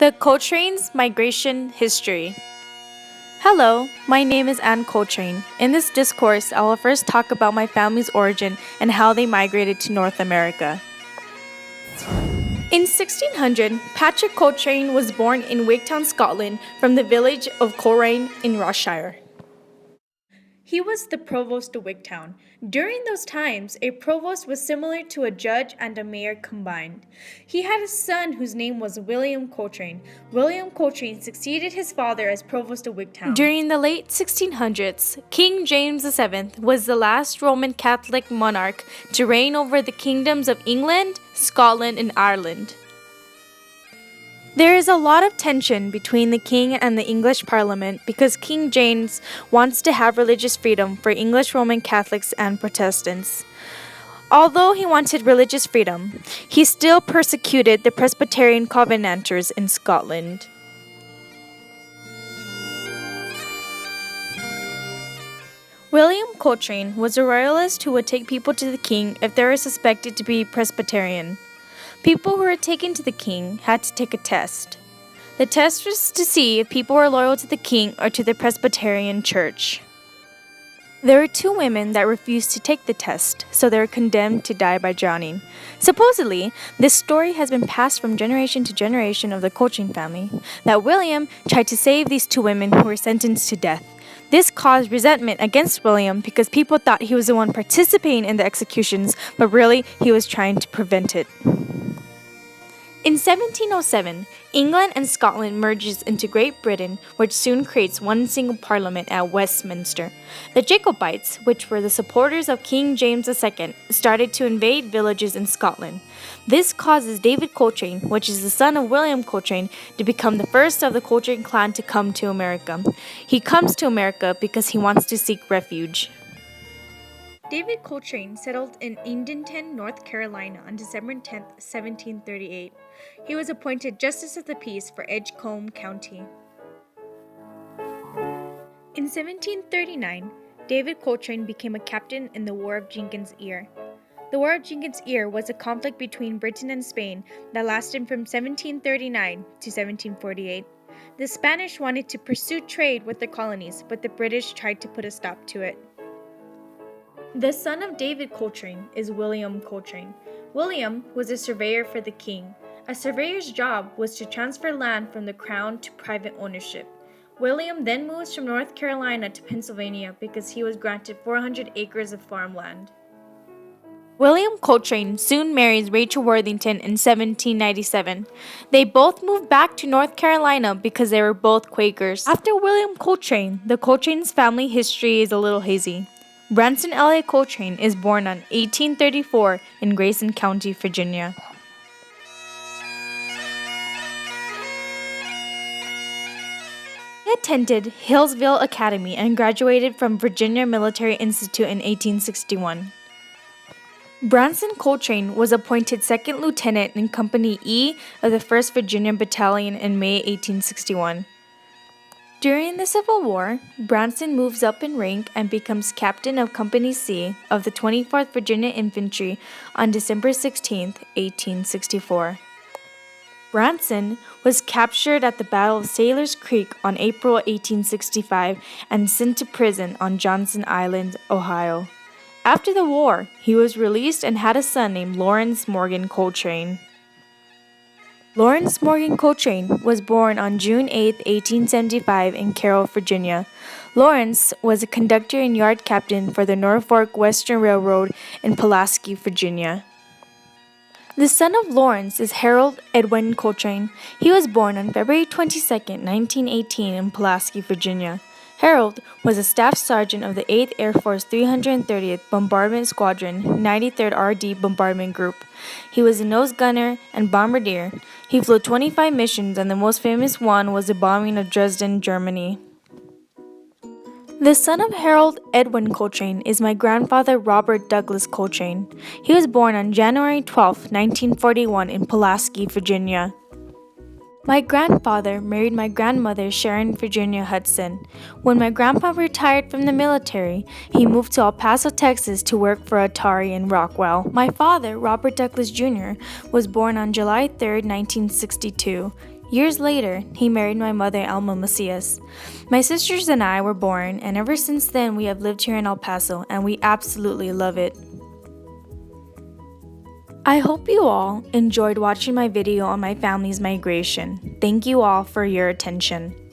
The Coltrane's Migration History. Hello, my name is Anne Coltrane. In this discourse, I will first talk about my family's origin and how they migrated to North America. In 1600, Patrick Coltrane was born in Wigtown, Scotland, from the village of Coltrane in Rossshire. He was the provost of Wigtown. During those times, a provost was similar to a judge and a mayor combined. He had a son whose name was William Coltrane. William Coltrane succeeded his father as provost of Wigtown. During the late 1600s, King James VII was the last Roman Catholic monarch to reign over the kingdoms of England, Scotland, and Ireland. There is a lot of tension between the king and the English Parliament because King James wants to have religious freedom for English Roman Catholics and Protestants. Although he wanted religious freedom, he still persecuted the Presbyterian Covenanters in Scotland. William Coltrane was a royalist who would take people to the king if they were suspected to be Presbyterian. People who were taken to the king had to take a test. The test was to see if people were loyal to the king or to the Presbyterian church. There were two women that refused to take the test, so they were condemned to die by drowning. Supposedly, this story has been passed from generation to generation of the Coltrane family, that William tried to save these two women who were sentenced to death. This caused resentment against William because people thought he was the one participating in the executions, but really he was trying to prevent it. In 1707, England and Scotland merges into Great Britain, which soon creates one single parliament at Westminster. The Jacobites, which were the supporters of King James II, started to invade villages in Scotland. This causes David Coltrane, which is the son of William Coltrane, to become the first of the Coltrane clan to come to America. He comes to America because he wants to seek refuge. David Coltrane settled in Edenton, North Carolina on December 10, 1738. He was appointed Justice of the Peace for Edgecombe County. In 1739, David Coltrane became a captain in the War of Jenkins' Ear. The War of Jenkins' Ear was a conflict between Britain and Spain that lasted from 1739 to 1748. The Spanish wanted to pursue trade with the colonies, but the British tried to put a stop to it. The son of David Coltrane is William Coltrane. William was a surveyor for the king. A surveyor's job was to transfer land from the crown to private ownership. William then moves from North Carolina to Pennsylvania because he was granted 400 acres of farmland. William Coltrane soon marries Rachel Worthington in 1797. They both moved back to North Carolina because they were both Quakers. After William Coltrane, the Coltrane's family history is a little hazy. Branson L.A. Coltrane is born on 1834 in Grayson County, Virginia. He attended Hillsville Academy and graduated from Virginia Military Institute in 1861. Branson Coltrane was appointed second lieutenant in Company E of the 1st Virginia Battalion in May 1861. During the Civil War, Branson moves up in rank and becomes captain of Company C of the 24th Virginia Infantry on December 16, 1864. Branson was captured at the Battle of Sailor's Creek on April 1865 and sent to prison on Johnson Island, Ohio. After the war, he was released and had a son named Lawrence Morgan Coltrane. Lawrence Morgan Coltrane was born on June 8, 1875 in Carroll, Virginia. Lawrence was a conductor and yard captain for the Norfolk Western Railroad in Pulaski, Virginia. The son of Lawrence is Harold Edwin Coltrane. He was born on February 22, 1918 in Pulaski, Virginia. Harold was a staff sergeant of the 8th Air Force 330th Bombardment Squadron, 93rd RD Bombardment Group. He was a nose gunner and bombardier. He flew 25 missions, and the most famous one was the bombing of Dresden, Germany. The son of Harold Edwin Coltrane is my grandfather Robert Douglas Coltrane. He was born on January 12, 1941 in Pulaski, Virginia. My grandfather married my grandmother Sharon Virginia Hudson. When my grandpa retired from the military, he moved to El Paso, Texas to work for Atari in Rockwell. My father, Robert Douglas Jr., was born on July 3, 1962. Years later, he married my mother, Alma Macias. My sisters and I were born, and ever since then, we have lived here in El Paso, and we absolutely love it. I hope you all enjoyed watching my video on my family's migration. Thank you all for your attention.